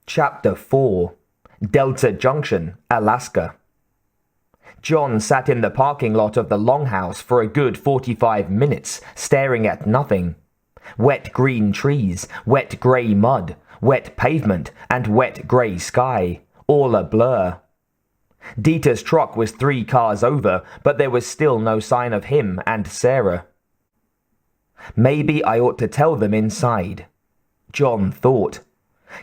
Chapter 4. Delta Junction, Alaska. John sat in the parking lot of the Longhouse for a good 45 minutes, staring at nothing. Wet green trees, wet grey mud, wet pavement, and wet grey sky, all a blur. Dieter's truck was 3 cars over, but there was still no sign of him and Sarah. Maybe I ought to tell them inside, John thought.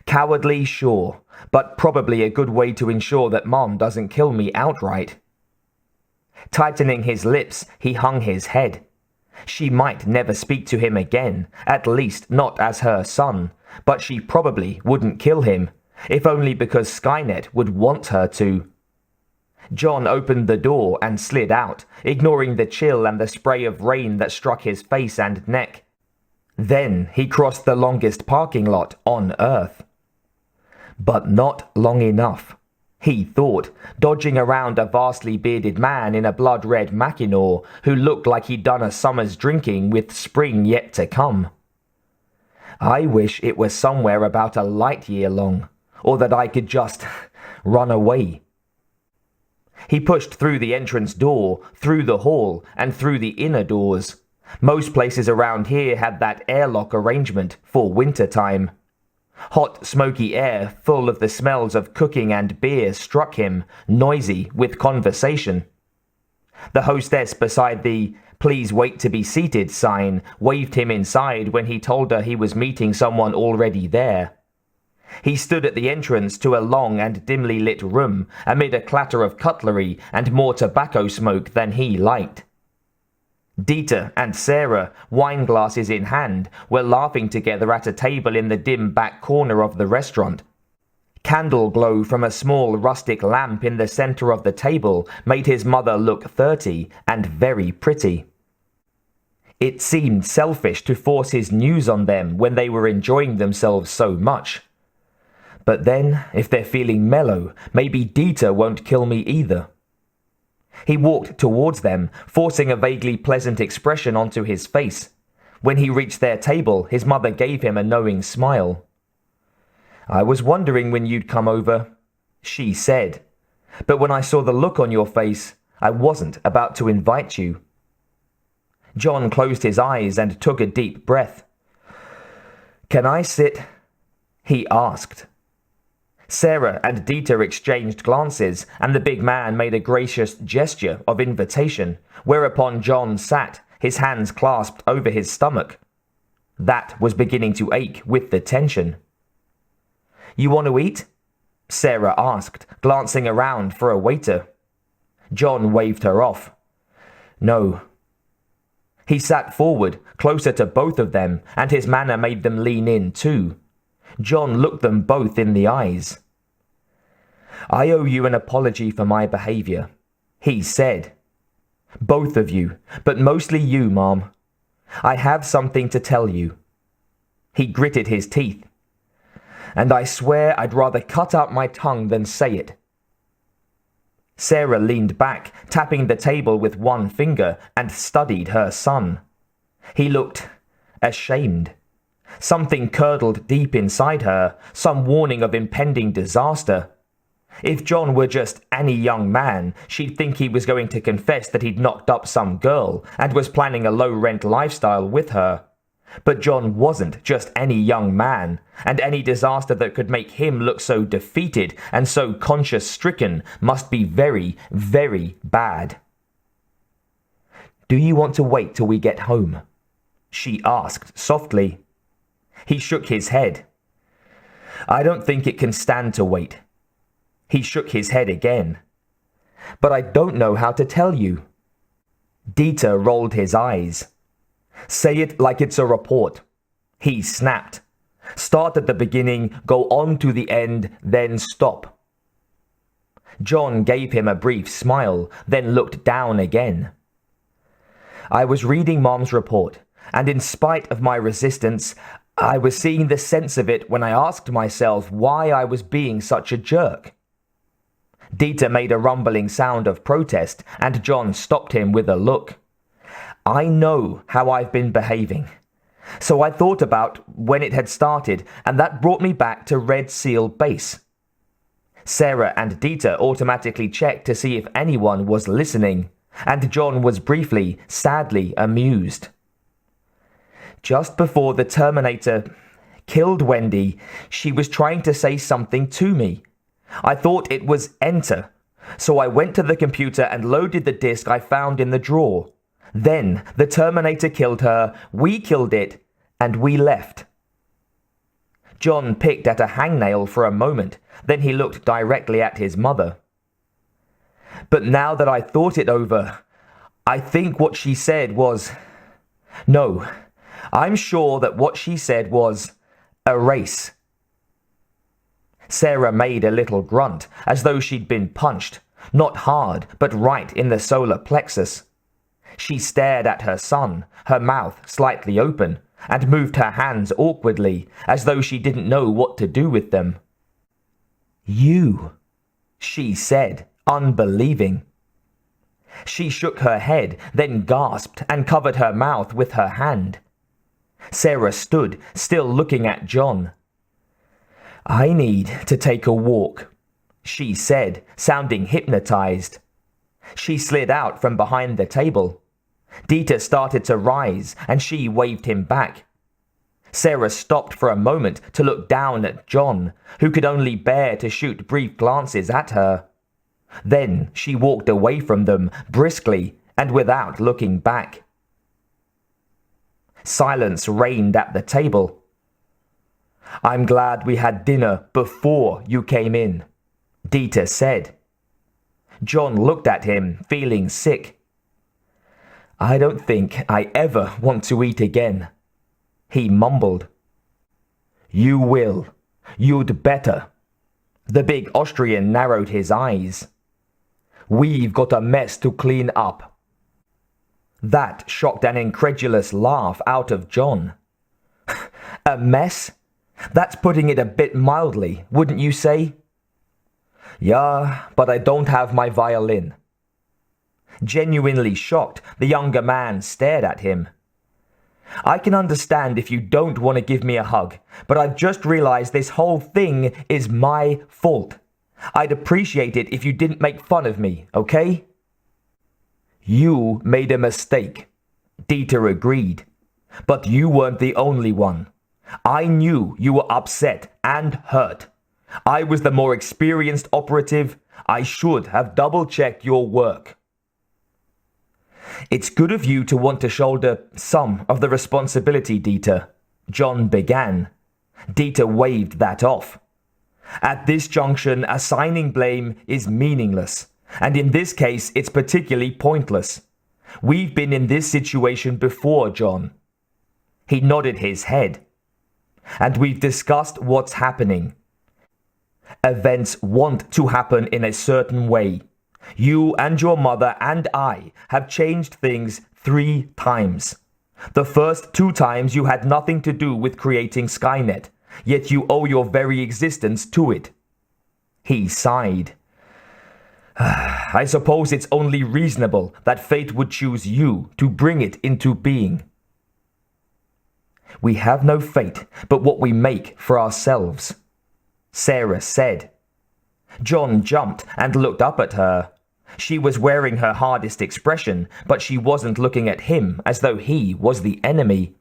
Cowardly, sure, but probably a good way to ensure that Mom doesn't kill me outright. Tightening his lips, he hung his head. She might never speak to him again, at least not as her son, but she probably wouldn't kill him, if only because Skynet would want her to. John opened the door and slid out, ignoring the chill and the spray of rain that struck his face and neck. Then he crossed the longest parking lot on Earth. But not long enough, he thought, dodging around a vastly bearded man in a blood-red Mackinaw who looked like he'd done a summer's drinking with spring yet to come. I wish it was somewhere about a light year long, or that I could just run away. He pushed through the entrance door, through the hall, and through the inner doors. Most places around here had that airlock arrangement for winter time. Hot, smoky air, full of the smells of cooking and beer, struck him, noisy with conversation. The hostess beside the "Please wait to be seated" sign waved him inside when he told her he was meeting someone already there. He stood at the entrance to a long and dimly lit room amid a clatter of cutlery and more tobacco smoke than he liked. Dieter and Sarah, wine glasses in hand, were laughing together at a table in the dim back corner of the restaurant. Candle glow from a small rustic lamp in the center of the table made his mother look 30 and very pretty. It seemed selfish to force his news on them when they were enjoying themselves so much. But then, if they're feeling mellow, maybe Dieter won't kill me either. He walked towards them, forcing a vaguely pleasant expression onto his face. When he reached their table, his mother gave him a knowing smile. "I was wondering when you'd come over," she said. "But when I saw the look on your face, I wasn't about to invite you." John closed his eyes and took a deep breath. "Can I sit?" he asked. Sarah and Dieter exchanged glances, and the big man made a gracious gesture of invitation, whereupon John sat, his hands clasped over his stomach. That was beginning to ache with the tension. "You want to eat?" Sarah asked, glancing around for a waiter. John waved her off. "No." He sat forward, closer to both of them, and his manner made them lean in too. John looked them both in the eyes. "I owe you an apology for my behavior," he said. "Both of you, but mostly you, Mom. I have something to tell you." He gritted his teeth. "And I swear I'd rather cut out my tongue than say it." Sarah leaned back, tapping the table with one finger, and studied her son. He looked ashamed. Something curdled deep inside her, some warning of impending disaster. If John were just any young man, she'd think he was going to confess that he'd knocked up some girl and was planning a low-rent lifestyle with her. But John wasn't just any young man, and any disaster that could make him look so defeated and so conscience-stricken must be very, very bad. "Do you want to wait till we get home?" she asked softly. He shook his head. "I don't think it can stand to wait." He shook his head again. "But I don't know how to tell you." Dieter rolled his eyes. "Say it like it's a report," he snapped. "Start at the beginning, go on to the end, then stop." John gave him a brief smile, then looked down again. "I was reading Mom's report, and in spite of my resistance, I was seeing the sense of it when I asked myself why I was being such a jerk." Dieter made a rumbling sound of protest, and John stopped him with a look. "I know how I've been behaving. So I thought about when it had started, and that brought me back to Red Seal Base. Sarah and Dieter automatically checked to see if anyone was listening, and John was briefly, sadly amused. Just before the Terminator killed Wendy, she was trying to say something to me. I thought it was enter, so I went to the computer and loaded the disk I found in the drawer. Then the Terminator killed her, we killed it, and we left. John picked at a hangnail for a moment, then he looked directly at his mother. But now that I thought it over, I think what she said was... No, I'm sure that what she said was, erase. Sarah made a little grunt, as though she'd been punched, not hard, but right in the solar plexus. She stared at her son, her mouth slightly open, and moved her hands awkwardly, as though she didn't know what to do with them. You, she said, unbelieving. She shook her head, then gasped and covered her mouth with her hand. Sarah stood, still looking at John. I need to take a walk, she said, sounding hypnotized. She slid out from behind the table. Dieter started to rise, and she waved him back. Sarah stopped for a moment to look down at John, who could only bear to shoot brief glances at her. Then she walked away from them, briskly and without looking back. Silence reigned at the table. I'm glad we had dinner before you came in, Dieter said. John looked at him, feeling sick. I don't think I ever want to eat again, he mumbled. You will. You'd better. The big Austrian narrowed his eyes. We've got a mess to clean up. That shocked an incredulous laugh out of John. A mess? That's putting it a bit mildly, wouldn't you say? Yeah, but I don't have my violin. Genuinely shocked, the younger man stared at him. I can understand if you don't want to give me a hug, but I've just realized this whole thing is my fault. I'd appreciate it if you didn't make fun of me, okay? You made a mistake, Dieter agreed. But you weren't the only one. I knew you were upset and hurt. I was the more experienced operative. I should have double-checked your work. It's good of you to want to shoulder some of the responsibility, Dieter, John began. Dieter waved that off. At this junction, assigning blame is meaningless, and in this case, it's particularly pointless. We've been in this situation before, John. He nodded his head. And we've discussed what's happening. Events want to happen in a certain way. You and your mother and I have changed things 3 times. The first 2 times you had nothing to do with creating Skynet, yet you owe your very existence to it. He sighed. I suppose it's only reasonable that fate would choose you to bring it into being. We have no fate but what we make for ourselves, Sarah said. John jumped and looked up at her. She was wearing her hardest expression, but she wasn't looking at him as though he was the enemy.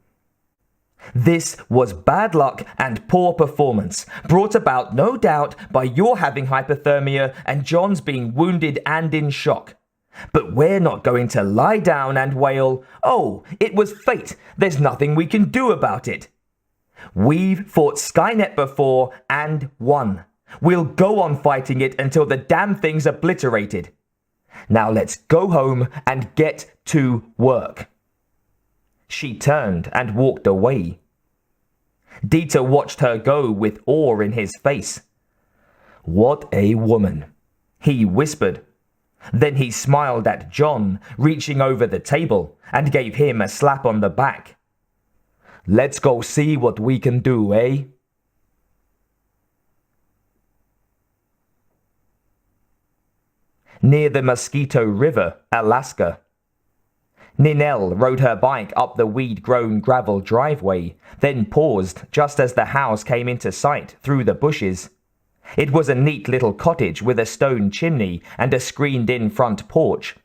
This was bad luck and poor performance, brought about no doubt by your having hypothermia and John's being wounded and in shock. But we're not going to lie down and wail, oh, it was fate, there's nothing we can do about it. We've fought Skynet before and won. We'll go on fighting it until the damn thing's obliterated. Now let's go home and get to work. She turned and walked away. Dieter watched her go with awe in his face. What a woman, he whispered. Then he smiled at John, reaching over the table, and gave him a slap on the back. Let's go see what we can do, eh? Near the Mosquito River, Alaska. Ninel rode her bike up the weed-grown gravel driveway, then paused just as the house came into sight through the bushes. It was a neat little cottage with a stone chimney and a screened-in front porch.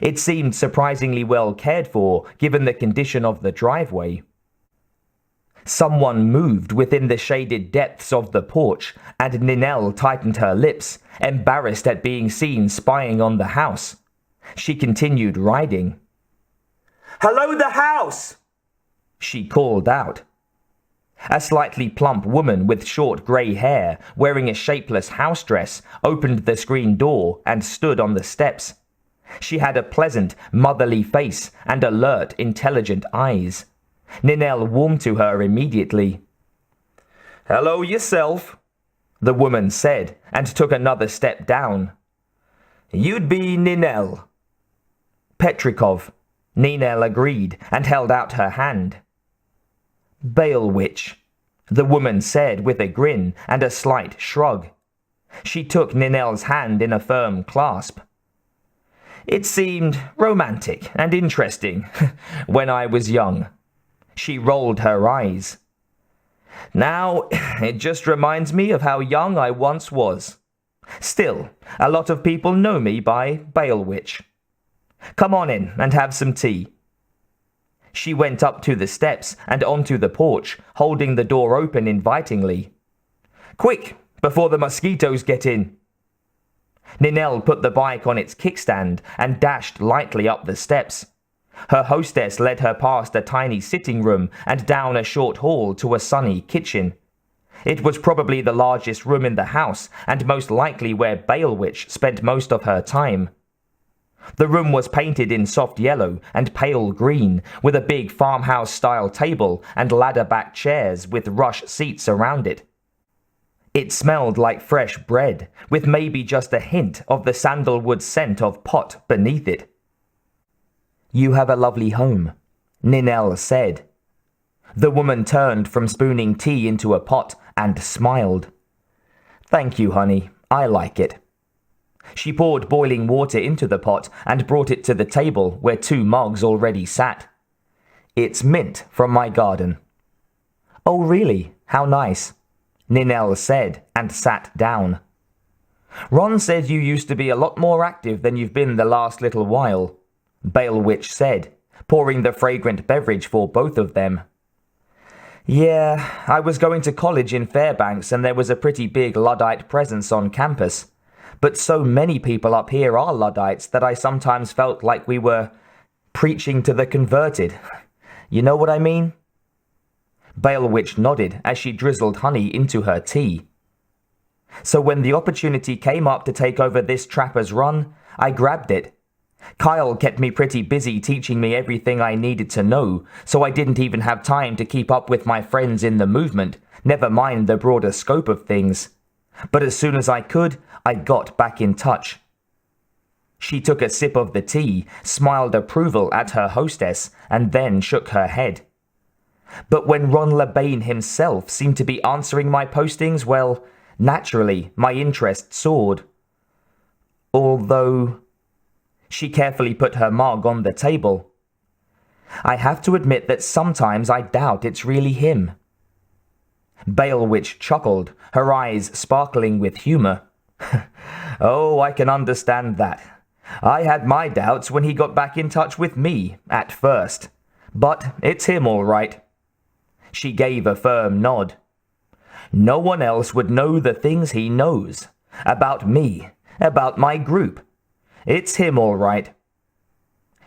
It seemed surprisingly well cared for, given the condition of the driveway. Someone moved within the shaded depths of the porch, and Ninel tightened her lips, embarrassed at being seen spying on the house. She continued riding. "Hello, the house!" she called out. A slightly plump woman with short grey hair, wearing a shapeless house dress, opened the screen door and stood on the steps. She had a pleasant, motherly face and alert, intelligent eyes. Ninel warmed to her immediately. "Hello yourself," the woman said, and took another step down. "You'd be Ninel." "Petrikov," Ninel agreed and held out her hand. "Bale witch," the woman said with a grin and a slight shrug. She took Ninel's hand in a firm clasp. "It seemed romantic and interesting when I was young." She rolled her eyes. "Now, it just reminds me of how young I once was. Still, a lot of people know me by Bale Witch. Come on in and have some tea." She went up to the steps and onto the porch, holding the door open invitingly. "Quick, before the mosquitoes get in." Ninel put the bike on its kickstand and dashed lightly up the steps. Her hostess led her past a tiny sitting room and down a short hall to a sunny kitchen. It was probably the largest room in the house and most likely where Bale Witch spent most of her time. The room was painted in soft yellow and pale green, with a big farmhouse-style table and ladder-back chairs with rush seats around it. It smelled like fresh bread, with maybe just a hint of the sandalwood scent of pot beneath it. "You have a lovely home," Ninel said. The woman turned from spooning tea into a pot and smiled. "Thank you, honey. I like it." She poured boiling water into the pot and brought it to the table where 2 mugs already sat. "It's mint from my garden." "Oh, really? How nice," Ninel said and sat down. "Ron said you used to be a lot more active than you've been the last little while," Bale Witch said, pouring the fragrant beverage for both of them. "Yeah, I was going to college in Fairbanks and there was a pretty big Luddite presence on campus. But so many people up here are Luddites that I sometimes felt like we were preaching to the converted. You know what I mean?" Bale Witch nodded as she drizzled honey into her tea. "So when the opportunity came up to take over this trapper's run, I grabbed it. Kyle kept me pretty busy teaching me everything I needed to know, so I didn't even have time to keep up with my friends in the movement, never mind the broader scope of things. But as soon as I could, I got back in touch." She took a sip of the tea, smiled approval at her hostess, and then shook her head. "But when Ron LeBain himself seemed to be answering my postings, well, naturally, my interest soared. Although..." She carefully put her mug on the table. "I have to admit that sometimes I doubt it's really him." Bale Witch chuckled, her eyes sparkling with humor. "Oh, I can understand that. I had my doubts when he got back in touch with me, at first. But it's him all right." She gave a firm nod. "No one else would know the things he knows. About me, about my group. It's him all right."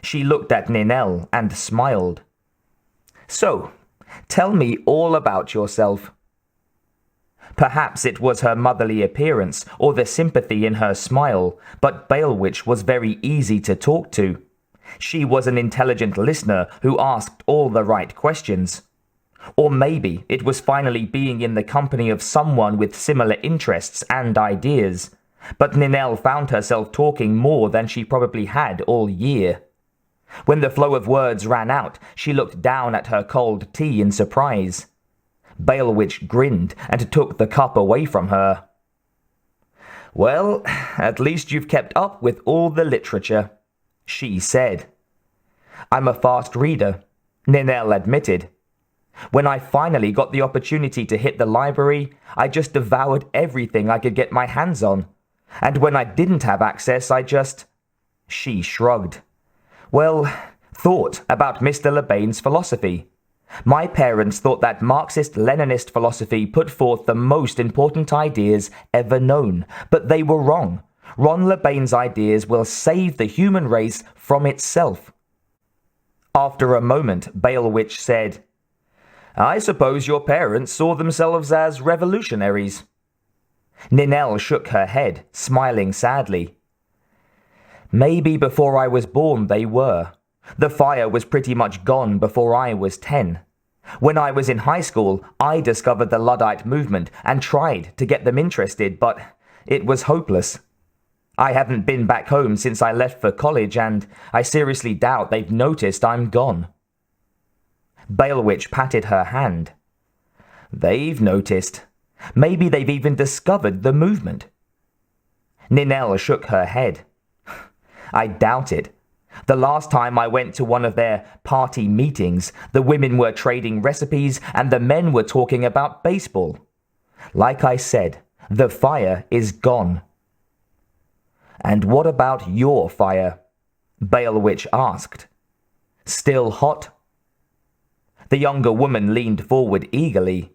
She looked at Ninel and smiled. "So, tell me all about yourself." Perhaps it was her motherly appearance or the sympathy in her smile, but Bale Witch was very easy to talk to. She was an intelligent listener who asked all the right questions. Or maybe it was finally being in the company of someone with similar interests and ideas. But Ninel found herself talking more than she probably had all year. When the flow of words ran out, she looked down at her cold tea in surprise. Bale Witch grinned and took the cup away from her. "Well, at least you've kept up with all the literature," she said. I'm a fast reader, Ninel admitted. When I finally got the opportunity to hit the library, I just devoured everything I could get my hands on. And when I didn't have access, I just... She shrugged. Well, thought about Mr. Lebain's philosophy. My parents thought that Marxist-Leninist philosophy put forth the most important ideas ever known, but they were wrong. Ron Lebain's ideas will save the human race from itself. After a moment, Balewitch said, I suppose your parents saw themselves as revolutionaries. Ninel shook her head, smiling sadly. Maybe before I was born they were. The fire was pretty much gone before I was 10. When I was in high school, I discovered the Luddite movement and tried to get them interested, but it was hopeless. I haven't been back home since I left for college, and I seriously doubt they've noticed I'm gone. Balewitch patted her hand. They've noticed. Maybe they've even discovered the movement. Ninel shook her head. I doubt it. The last time I went to one of their party meetings, the women were trading recipes and the men were talking about baseball. Like I said, the fire is gone. And what about your fire? Balewitch asked. Still hot? The younger woman leaned forward eagerly.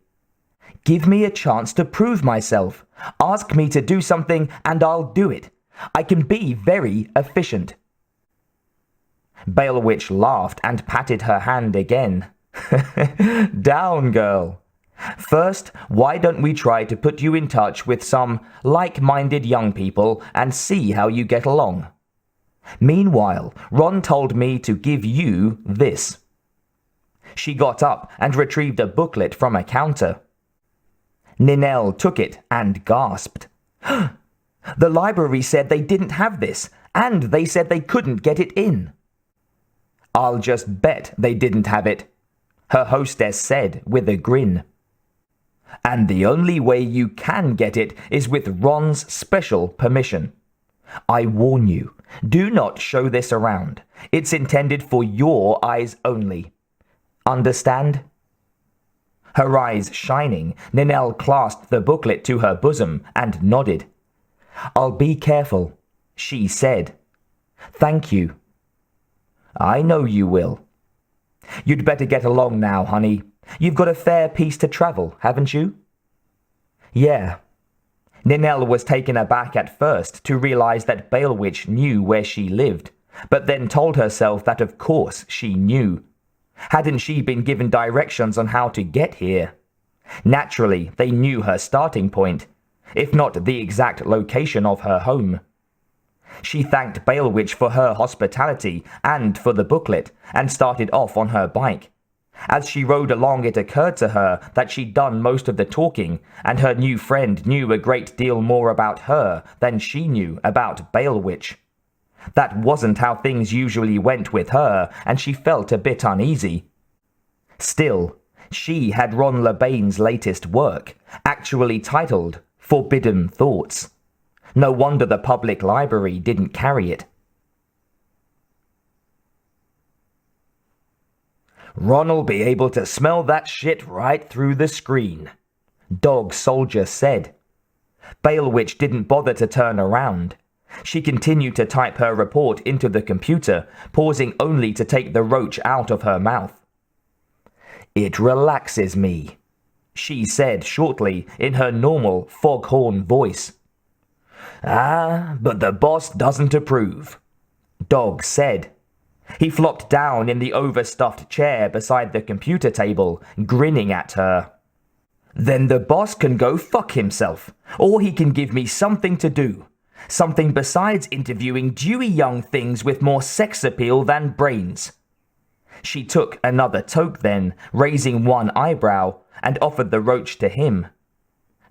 Give me a chance to prove myself. Ask me to do something and I'll do it. I can be very efficient. Balewitch laughed and patted her hand again. Down, girl. First, why don't we try to put you in touch with some like-minded young people and see how you get along? Meanwhile, Ron told me to give you this. She got up and retrieved a booklet from a counter. Ninel took it and gasped. The library said they didn't have this, and they said they couldn't get it in. I'll just bet they didn't have it, her hostess said with a grin. And the only way you can get it is with Ron's special permission. I warn you, do not show this around. It's intended for your eyes only. Understand? Her eyes shining, Ninel clasped the booklet to her bosom and nodded. I'll be careful, she said. Thank you. I know you will. You'd better get along now, honey. You've got a fair piece to travel, haven't you? Yeah. Ninel was taken aback at first to realize that Balewitch knew where she lived, but then told herself that of course she knew. Hadn't she been given directions on how to get here? Naturally, they knew her starting point, if not the exact location of her home. She thanked Balewitch for her hospitality and for the booklet, and started off on her bike. As she rode along, it occurred to her that she'd done most of the talking, and her new friend knew a great deal more about her than she knew about Balewitch. That wasn't how things usually went with her, and she felt a bit uneasy. Still, she had Ron Lebain's latest work, actually titled Forbidden Thoughts. No wonder the public library didn't carry it. Ron'll be able to smell that shit right through the screen, Dog Soldier said. Balewitch didn't bother to turn around. She continued to type her report into the computer, pausing only to take the roach out of her mouth. It relaxes me, she said shortly in her normal foghorn voice. Ah, but the boss doesn't approve, Dog said. He flopped down in the overstuffed chair beside the computer table, grinning at her. Then the boss can go fuck himself, or he can give me something to do. Something besides interviewing dewy young things with more sex appeal than brains. She took another toke then, raising one eyebrow, and offered the roach to him.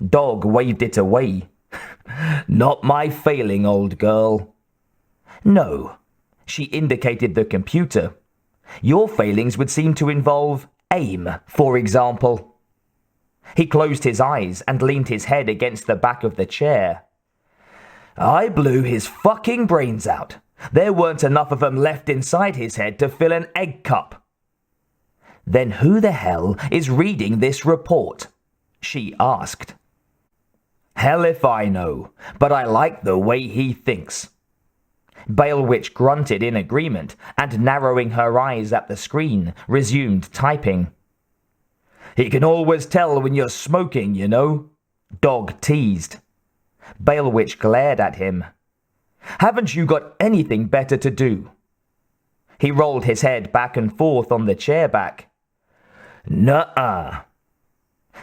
Dog waved it away. Not my failing, old girl. No. She indicated the computer. Your failings would seem to involve aim, for example. He closed his eyes and leaned his head against the back of the chair. I blew his fucking brains out, There weren't enough of them left inside his head to fill an egg cup. Then who the hell is reading this report? She asked. Hell if I know, but I like the way he thinks. Balewitch grunted in agreement and, narrowing her eyes at the screen, resumed typing. He can always tell when you're smoking, you know, Dog teased. Balewitch glared at him. Haven't you got anything better to do? He rolled his head back and forth on the chair back. Nuh-uh.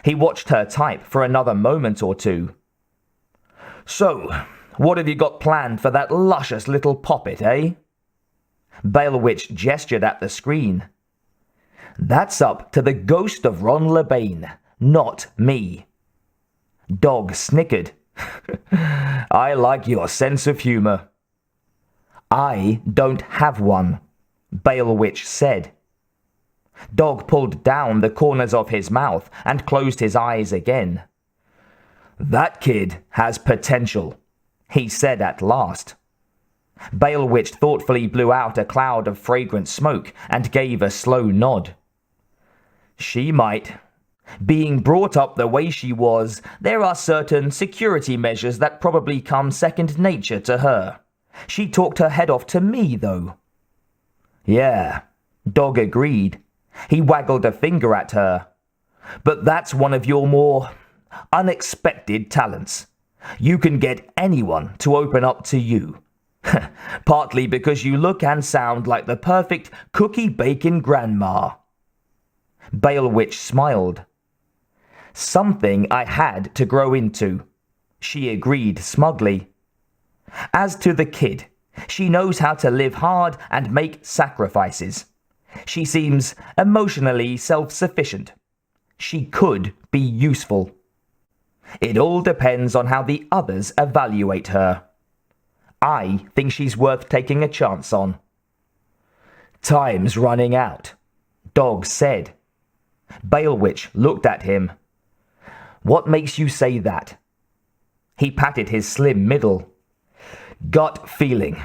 He watched her type for another moment or two. So, what have you got planned for that luscious little poppet, eh? Balewitch gestured at the screen. That's up to the ghost of Ron LeBain, not me. Dog snickered. I like your sense of humor. I don't have one, Balewitch said. Dog pulled down the corners of his mouth and closed his eyes again. That kid has potential, he said at last. Balewitch thoughtfully blew out a cloud of fragrant smoke and gave a slow nod. She might. Being brought up the way she was, there are certain security measures that probably come second nature to her. She talked her head off to me, though. Yeah, Dog agreed. He waggled a finger at her. But that's one of your more unexpected talents. You can get anyone to open up to you. Partly because you look and sound like the perfect cookie-baking grandma. Balewitch smiled. Something I had to grow into, she agreed smugly. As to the kid, she knows how to live hard and make sacrifices. She seems emotionally self-sufficient. She could be useful. It all depends on how the others evaluate her. I think she's worth taking a chance on. Time's running out, Dog said. Balewitch looked at him. What makes you say that? He patted his slim middle. Gut feeling.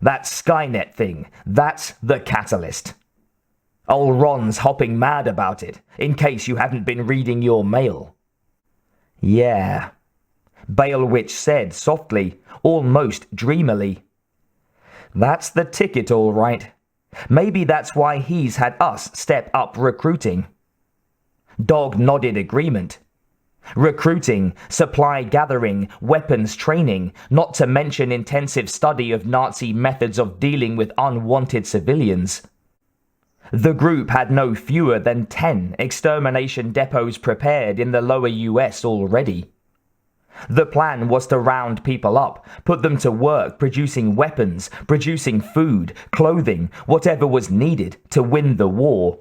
That Skynet thing, that's the catalyst. Old Ron's hopping mad about it, in case you haven't been reading your mail. Yeah, Balewitch said softly, almost dreamily. That's the ticket, all right. Maybe that's why he's had us step up recruiting. Dog nodded agreement. Recruiting, supply gathering, weapons training, not to mention intensive study of Nazi methods of dealing with unwanted civilians. The group had no fewer than 10 extermination depots prepared in the lower US already. The plan was to round people up, put them to work producing weapons, producing food, clothing, whatever was needed to win the war.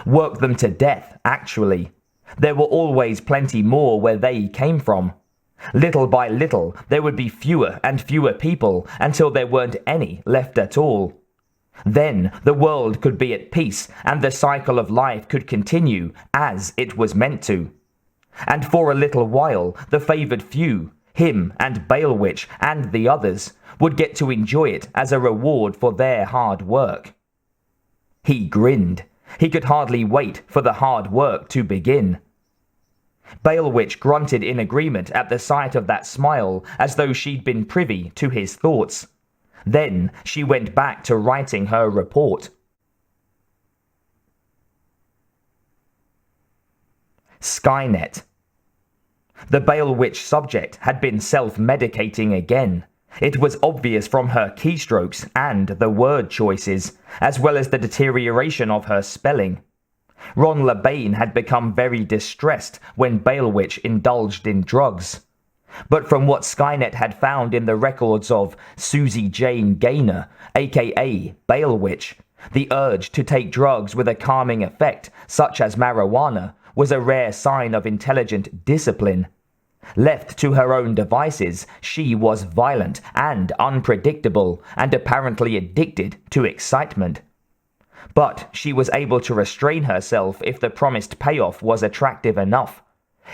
Work them to death, actually. There were always plenty more where they came from. Little by little, there would be fewer and fewer people until there weren't any left at all. Then the world could be at peace and the cycle of life could continue as it was meant to. And for a little while, the favored few, him and Balewitch and the others, would get to enjoy it as a reward for their hard work. He grinned. He could hardly wait for the hard work to begin. Balewitch grunted in agreement at the sight of that smile, as though she'd been privy to his thoughts. Then she went back to writing her report. Skynet. The Balewitch subject had been self-medicating again. It was obvious from her keystrokes and the word choices, as well as the deterioration of her spelling. Ron LeBain had become very distressed when Balewitch indulged in drugs. But from what Skynet had found in the records of Susie Jane Gaynor, aka Balewitch, the urge to take drugs with a calming effect, such as marijuana, was a rare sign of intelligent discipline. Left to her own devices, she was violent and unpredictable, and apparently addicted to excitement. But she was able to restrain herself if the promised payoff was attractive enough.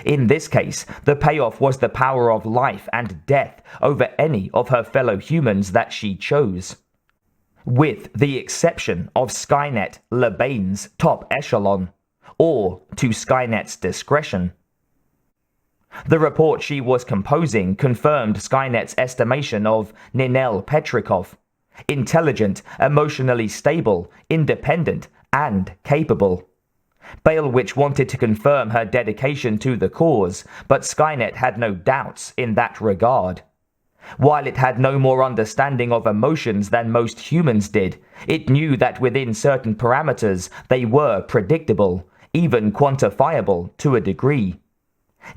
In this case, the payoff was the power of life and death over any of her fellow humans that she chose. with the exception of Skynet Lebane's top echelon, or to Skynet's discretion. The report she was composing confirmed Skynet's estimation of Ninel Petrikov: intelligent, emotionally stable, independent, and capable. Bailwich wanted to confirm her dedication to the cause, but Skynet had no doubts in that regard. While it had no more understanding of emotions than most humans did, it knew that within certain parameters they were predictable, even quantifiable to a degree.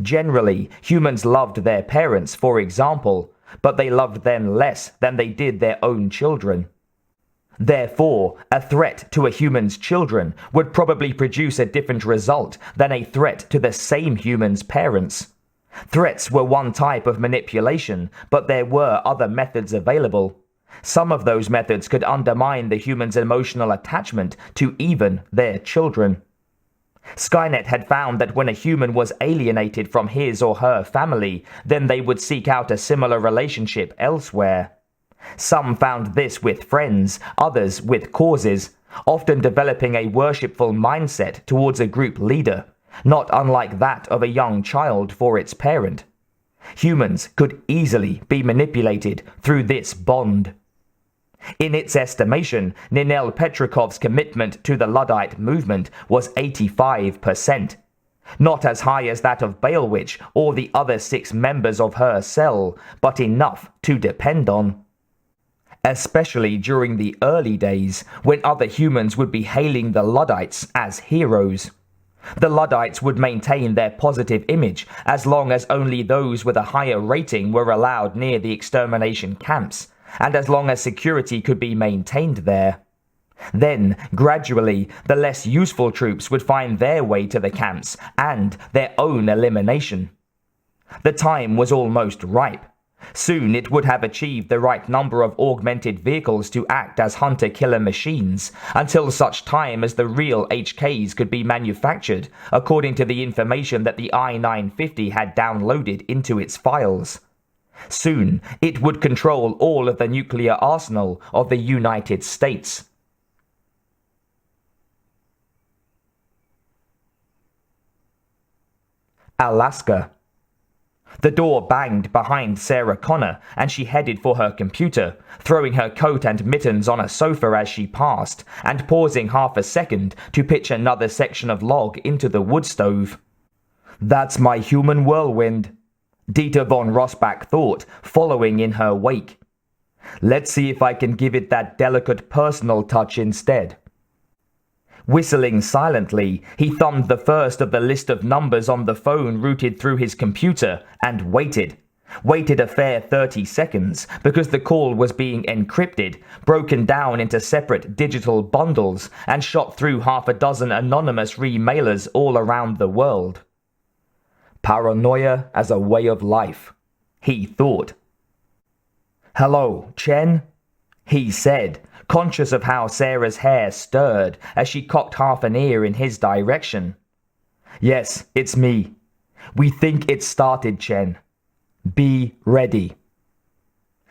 Generally, humans loved their parents, for example, but they loved them less than they did their own children. Therefore, a threat to a human's children would probably produce a different result than a threat to the same human's parents. Threats were one type of manipulation, but there were other methods available. Some of those methods could undermine the human's emotional attachment to even their children. Skynet had found that when a human was alienated from his or her family, then they would seek out a similar relationship elsewhere. Some found this with friends, others with causes, often developing a worshipful mindset towards a group leader, not unlike that of a young child for its parent. Humans could easily be manipulated through this bond. In its estimation, Ninel Petrikov's commitment to the Luddite movement was 85%. Not as high as that of Bailwich or the other 6 members of her cell, but enough to depend on. Especially during the early days, when other humans would be hailing the Luddites as heroes. The Luddites would maintain their positive image as long as only those with a higher rating were allowed near the extermination camps, and as long as security could be maintained there. Then, gradually, the less useful troops would find their way to the camps and their own elimination. The time was almost ripe. Soon it would have achieved the right number of augmented vehicles to act as hunter-killer machines, until such time as the real HKs could be manufactured, according to the information that the I-950 had downloaded into its files. Soon it would control all of the nuclear arsenal of the United States. Alaska. The door banged behind Sarah Connor, and she headed for her computer, throwing her coat and mittens on a sofa as she passed, and pausing half a second to pitch another section of log into the wood stove. "That's my human whirlwind," Dieter Von Rossbach thought, following in her wake. "Let's see if I can give it that delicate personal touch instead." Whistling silently, he thumbed the first of the list of numbers on the phone routed through his computer and waited. Waited a fair 30 seconds because the call was being encrypted, broken down into separate digital bundles, and shot through half a dozen anonymous remailers all around the world. Paranoia as a way of life, he thought. "Hello, Chen?" he said, conscious of how Sarah's hair stirred as she cocked half an ear in his direction. "Yes, it's me. We think it started, Chen. Be ready."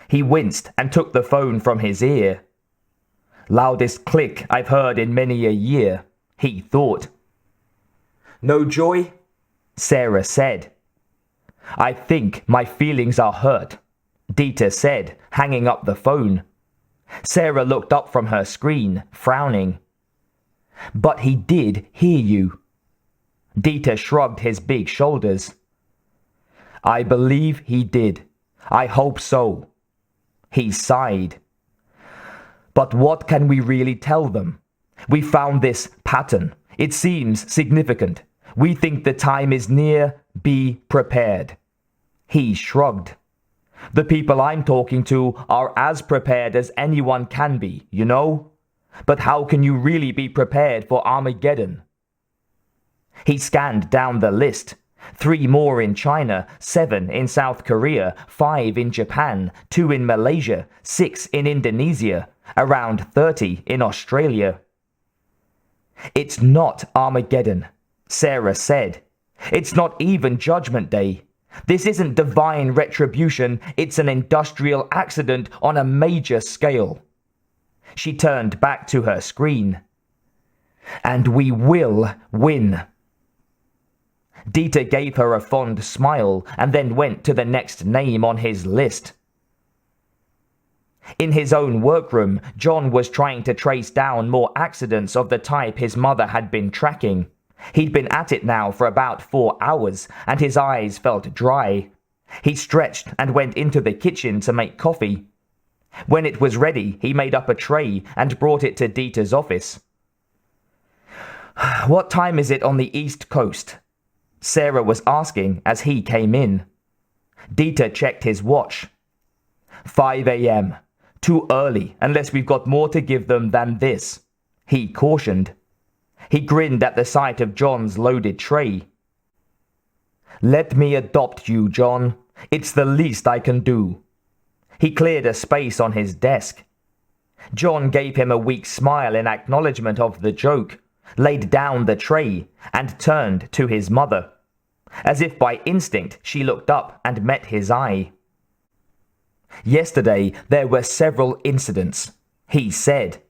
He winced and took the phone from his ear. "Loudest click I've heard in many a year," he thought. "No joy?" Sarah said. "I think my feelings are hurt," Dieter said, hanging up the phone. Sarah looked up from her screen, frowning. "But he did hear you." Dieter shrugged his big shoulders. "I believe he did. I hope so." He sighed. "But what can we really tell them? We found this pattern. It seems significant. We think the time is near. Be prepared." He shrugged. "The people I'm talking to are as prepared as anyone can be, you know? But how can you really be prepared for Armageddon?" He scanned down the list. 3 more in China, 7 in South Korea, 5 in Japan, 2 in Malaysia, 6 in Indonesia, around 30 in Australia. "It's not Armageddon," Sarah said. "It's not even Judgment Day. This isn't divine retribution, it's an industrial accident on a major scale." She turned back to her screen. And we will win. Dieter gave her a fond smile and then went to the next name on his list. In his own workroom, John was trying to trace down more accidents of the type his mother had been tracking. He'd been at it now for about 4 hours, and his eyes felt dry. He stretched and went into the kitchen to make coffee. When it was ready, he made up a tray and brought it to Dieter's office. "What time is it on the East Coast?" Sarah was asking as he came in. Dieter checked his watch. 5 a.m. Too early, unless we've got more to give them than this, he cautioned. He grinned at the sight of John's loaded tray. "Let me adopt you, John. It's the least I can do." He cleared a space on his desk. John gave him a weak smile in acknowledgement of the joke, laid down the tray, and turned to his mother. As if by instinct, she looked up and met his eye. "Yesterday, there were several incidents," he said,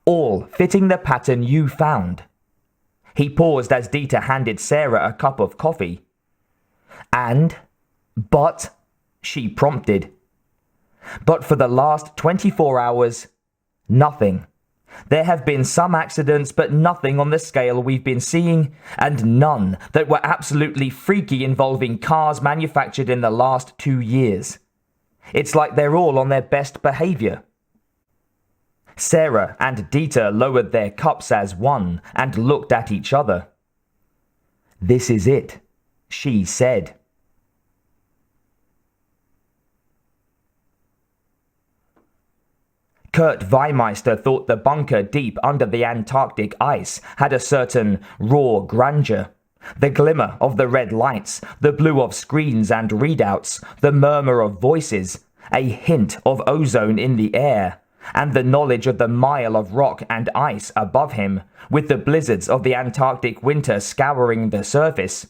"all fitting the pattern you found." He paused as Dieter handed Sarah a cup of coffee. But, she prompted. "But for the last 24 hours, nothing. There have been some accidents, but nothing on the scale we've been seeing, and none that were absolutely freaky involving cars manufactured in the last 2 years. It's like they're all on their best behavior." Sarah and Dieter lowered their cups as one and looked at each other. "This is it," she said. Kurt Weimeister thought the bunker deep under the Antarctic ice had a certain raw grandeur. The glimmer of the red lights, the blue of screens and readouts, the murmur of voices, a hint of ozone in the air, and the knowledge of the mile of rock and ice above him, with the blizzards of the Antarctic winter scouring the surface.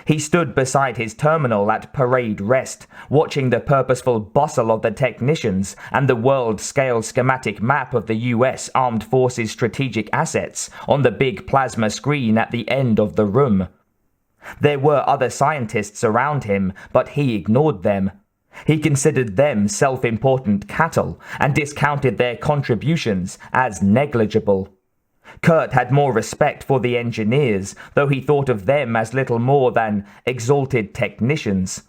He stood beside his terminal at Parade Rest, watching the purposeful bustle of the technicians and the world-scale schematic map of the US Armed Forces strategic assets on the big plasma screen at the end of the room. There were other scientists around him, but he ignored them. He considered them self-important cattle and discounted their contributions as negligible. Kurt had more respect for the engineers, though he thought of them as little more than exalted technicians.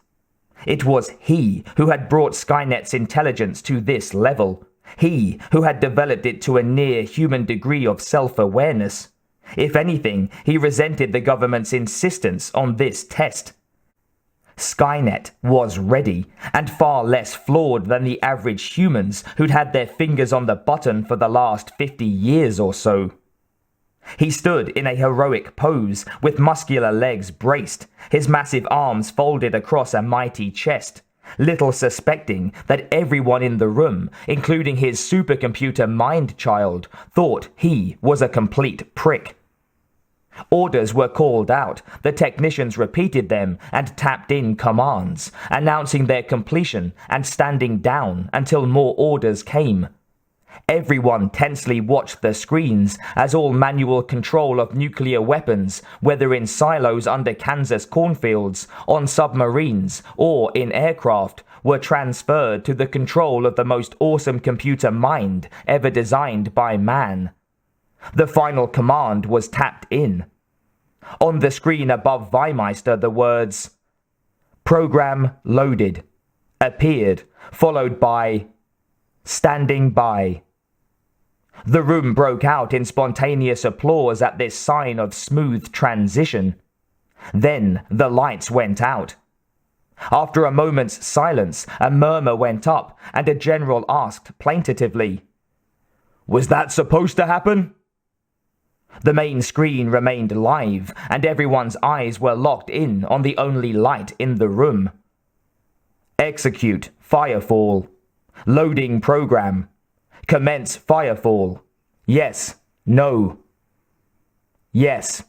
It was he who had brought Skynet's intelligence to this level. He who had developed it to a near-human degree of self-awareness. If anything, he resented the government's insistence on this test. Skynet was ready, and far less flawed than the average humans who'd had their fingers on the button for the last 50 years or so. He stood in a heroic pose, with muscular legs braced, his massive arms folded across a mighty chest, little suspecting that everyone in the room, including his supercomputer mind-child, thought he was a complete prick. Orders were called out, the technicians repeated them and tapped in commands, announcing their completion and standing down until more orders came. Everyone tensely watched the screens as all manual control of nuclear weapons, whether in silos under Kansas cornfields, on submarines, or in aircraft, were transferred to the control of the most awesome computer mind ever designed by man. The final command was tapped in. On the screen above Weimeister, the words, "Program loaded," appeared, followed by, "Standing by." The room broke out in spontaneous applause at this sign of smooth transition. Then the lights went out. After a moment's silence, a murmur went up, and a general asked plaintively, "Was that supposed to happen?" The main screen remained live, and everyone's eyes were locked in on the only light in the room. "Execute firefall. Loading program. Commence firefall. Yes. No. Yes."